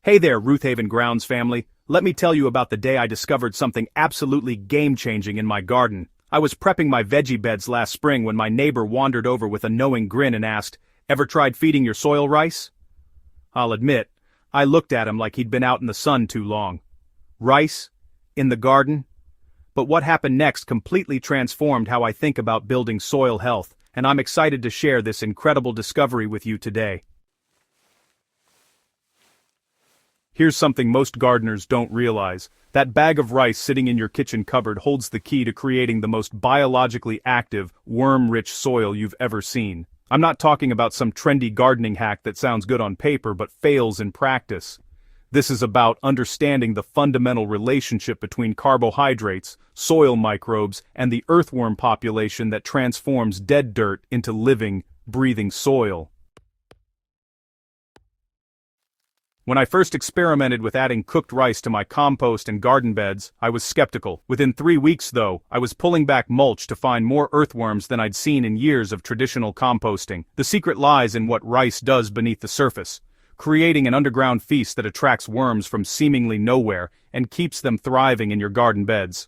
Hey there, Ruthhaven Grounds family. Let me tell you about the day I discovered something absolutely game-changing in my garden. I was prepping my veggie beds last spring when my neighbor wandered over with a knowing grin and asked, "Ever tried feeding your soil rice?" I'll admit, I looked at him like he'd been out in the sun too long. Rice? In the garden? But what happened next completely transformed how I think about building soil health, and I'm excited to share this incredible discovery with you today. Here's something most gardeners don't realize. That bag of rice sitting in your kitchen cupboard holds the key to creating the most biologically active, worm-rich soil you've ever seen. I'm not talking about some trendy gardening hack that sounds good on paper but fails in practice. This is about understanding the fundamental relationship between carbohydrates, soil microbes, and the earthworm population that transforms dead dirt into living, breathing soil. When I first experimented with adding cooked rice to my compost and garden beds, I was skeptical. Within 3 weeks, though, I was pulling back mulch to find more earthworms than I'd seen in years of traditional composting. The secret lies in what rice does beneath the surface, creating an underground feast that attracts worms from seemingly nowhere and keeps them thriving in your garden beds.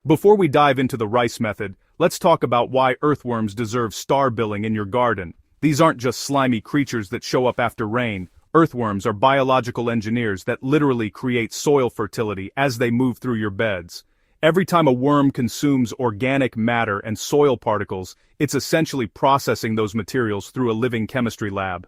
Before we dive into the rice method, let's talk about why earthworms deserve star billing in your garden. These aren't just slimy creatures that show up after rain. Earthworms are biological engineers that literally create soil fertility as they move through your beds. Every time a worm consumes organic matter and soil particles, it's essentially processing those materials through a living chemistry lab.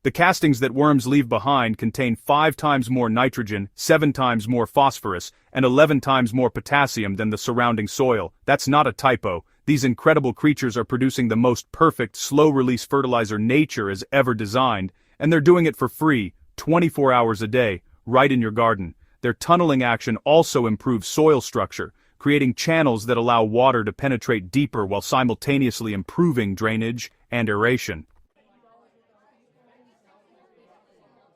The castings that worms leave behind contain 5 times more nitrogen, 7 times more phosphorus, and 11 times more potassium than the surrounding soil. That's not a typo. These incredible creatures are producing the most perfect, slow-release fertilizer nature has ever designed, and they're doing it for free, 24 hours a day, right in your garden. Their tunneling action also improves soil structure, creating channels that allow water to penetrate deeper while simultaneously improving drainage and aeration.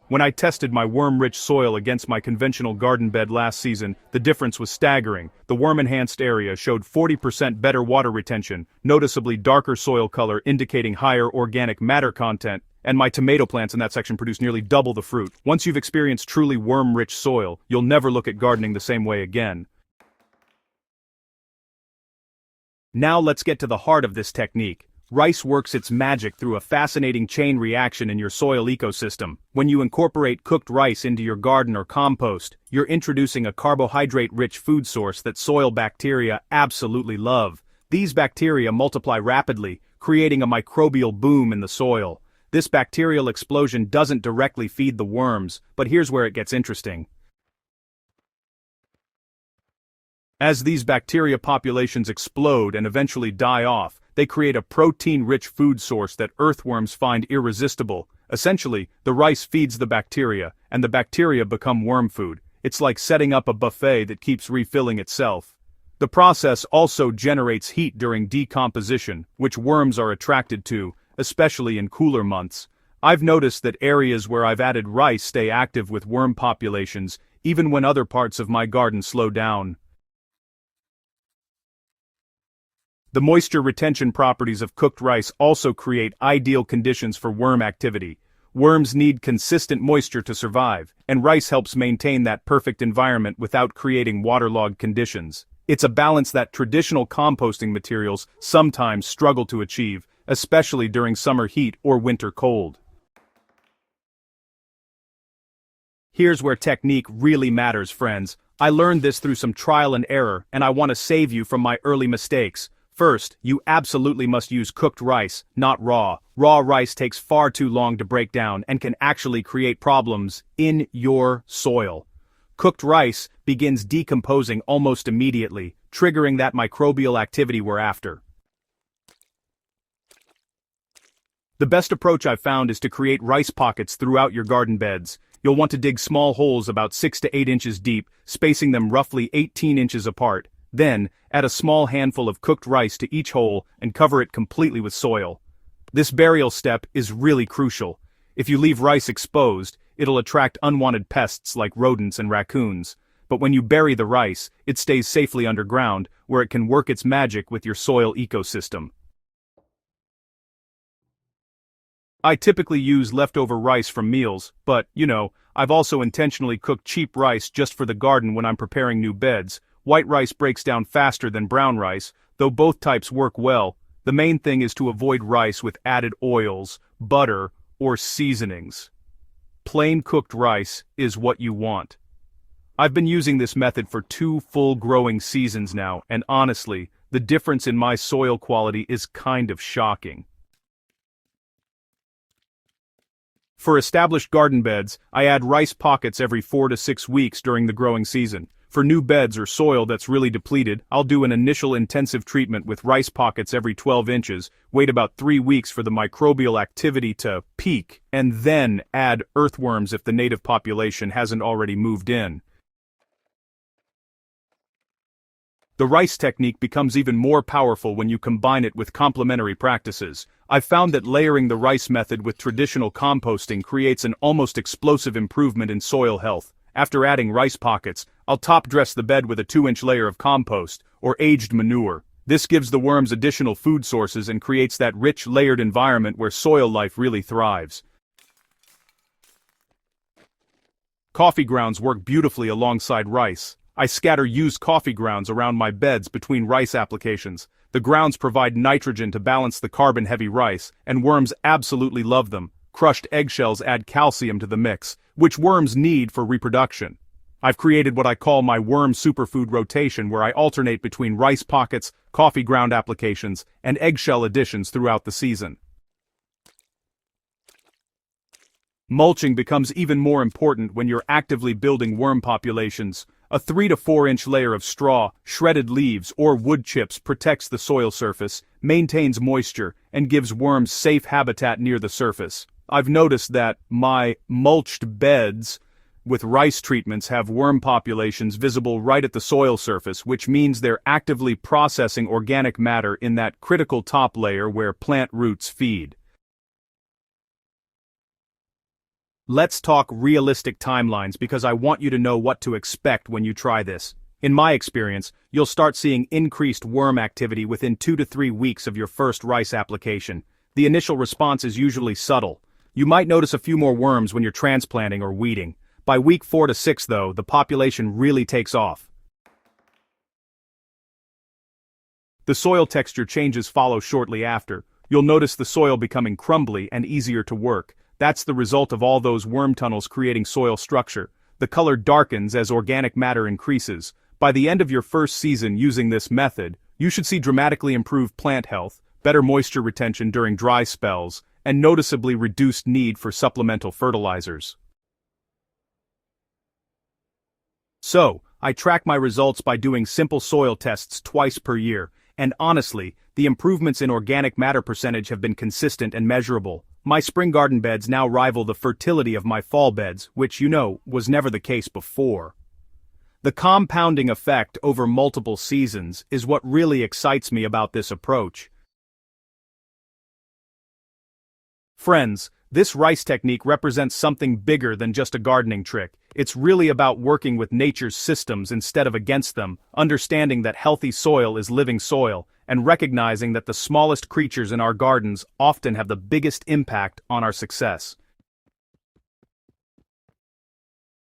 When I tested my worm-rich soil against my conventional garden bed last season, the difference was staggering. The worm-enhanced area showed 40% better water retention, noticeably darker soil color indicating higher organic matter content, and my tomato plants in that section produced nearly double the fruit. Once you've experienced truly worm-rich soil, you'll never look at gardening the same way again. Now let's get to the heart of this technique. Rice works its magic through a fascinating chain reaction in your soil ecosystem. When you incorporate cooked rice into your garden or compost, you're introducing a carbohydrate-rich food source that soil bacteria absolutely love. These bacteria multiply rapidly, creating a microbial boom in the soil. This bacterial explosion doesn't directly feed the worms, but here's where it gets interesting. As these bacteria populations explode and eventually die off, they create a protein-rich food source that earthworms find irresistible. Essentially, the rice feeds the bacteria, and the bacteria become worm food. It's like setting up a buffet that keeps refilling itself. The process also generates heat during decomposition, which worms are attracted to, especially in cooler months. I've noticed that areas where I've added rice stay active with worm populations, even when other parts of my garden slow down. The moisture retention properties of cooked rice also create ideal conditions for worm activity. Worms need consistent moisture to survive, and rice helps maintain that perfect environment without creating waterlogged conditions. It's a balance that traditional composting materials sometimes struggle to achieve, especially during summer heat or winter cold. Here's where technique really matters, friends. I learned this through some trial and error, and I want to save you from my early mistakes. First, you absolutely must use cooked rice, not raw. Raw rice takes far too long to break down and can actually create problems in your soil. Cooked rice begins decomposing almost immediately, triggering that microbial activity we're after. The best approach I've found is to create rice pockets throughout your garden beds. You'll want to dig small holes about 6 to 8 inches deep, spacing them roughly 18 inches apart. Then, add a small handful of cooked rice to each hole and cover it completely with soil. This burial step is really crucial. If you leave rice exposed, it'll attract unwanted pests like rodents and raccoons. But when you bury the rice, it stays safely underground, where it can work its magic with your soil ecosystem. I typically use leftover rice from meals, but, I've also intentionally cooked cheap rice just for the garden when I'm preparing new beds. White rice breaks down faster than brown rice, though both types work well. The main thing is to avoid rice with added oils, butter, or seasonings. Plain cooked rice is what you want. I've been using this method for 2 full growing seasons now, and honestly, the difference in my soil quality is kind of shocking. For established garden beds, I add rice pockets every 4 to 6 weeks during the growing season. For new beds or soil that's really depleted, I'll do an initial intensive treatment with rice pockets every 12 inches, wait about 3 weeks for the microbial activity to peak, and then add earthworms if the native population hasn't already moved in. The rice technique becomes even more powerful when you combine it with complementary practices. I've found that layering the rice method with traditional composting creates an almost explosive improvement in soil health. After adding rice pockets, I'll top dress the bed with a 2-inch layer of compost, or aged manure. This gives the worms additional food sources and creates that rich, layered environment where soil life really thrives. Coffee grounds work beautifully alongside rice. I scatter used coffee grounds around my beds between rice applications. The grounds provide nitrogen to balance the carbon-heavy rice, and worms absolutely love them. Crushed eggshells add calcium to the mix, which worms need for reproduction. I've created what I call my worm superfood rotation, where I alternate between rice pockets, coffee ground applications, and eggshell additions throughout the season. Mulching becomes even more important when you're actively building worm populations. A 3 to 4 inch layer of straw, shredded leaves, or wood chips protects the soil surface, maintains moisture, and gives worms safe habitat near the surface. I've noticed that my mulched beds with rice treatments have worm populations visible right at the soil surface, which means they're actively processing organic matter in that critical top layer where plant roots feed. Let's talk realistic timelines because I want you to know what to expect when you try this. In my experience, you'll start seeing increased worm activity within 2 to 3 weeks of your first rice application. The initial response is usually subtle. You might notice a few more worms when you're transplanting or weeding. By week 4 to 6 though, the population really takes off. The soil texture changes follow shortly after. You'll notice the soil becoming crumbly and easier to work. That's the result of all those worm tunnels creating soil structure. The color darkens as organic matter increases. By the end of your first season using this method, you should see dramatically improved plant health, better moisture retention during dry spells, and noticeably reduced need for supplemental fertilizers. So, I track my results by doing simple soil tests twice per year, and honestly, the improvements in organic matter percentage have been consistent and measurable. My spring garden beds now rival the fertility of my fall beds, which was never the case before. The compounding effect over multiple seasons is what really excites me about this approach. Friends, this rice technique represents something bigger than just a gardening trick. It's really about working with nature's systems instead of against them, understanding that healthy soil is living soil, and recognizing that the smallest creatures in our gardens often have the biggest impact on our success.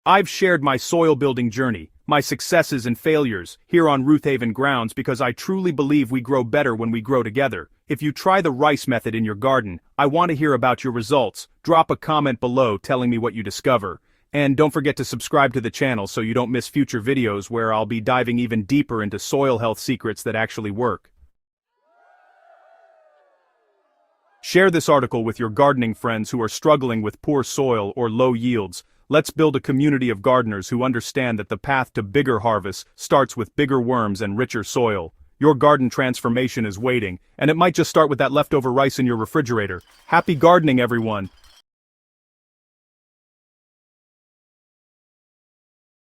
I've shared my soil building journey, my successes and failures, here on Ruth Haven Grounds because I truly believe we grow better when we grow together. If you try the rice method in your garden, I want to hear about your results. Drop a comment below telling me what you discover. And don't forget to subscribe to the channel so you don't miss future videos where I'll be diving even deeper into soil health secrets that actually work. Share this article with your gardening friends who are struggling with poor soil or low yields. Let's build a community of gardeners who understand that the path to bigger harvests starts with bigger worms and richer soil. Your garden transformation is waiting, and it might just start with that leftover rice in your refrigerator. Happy gardening, everyone!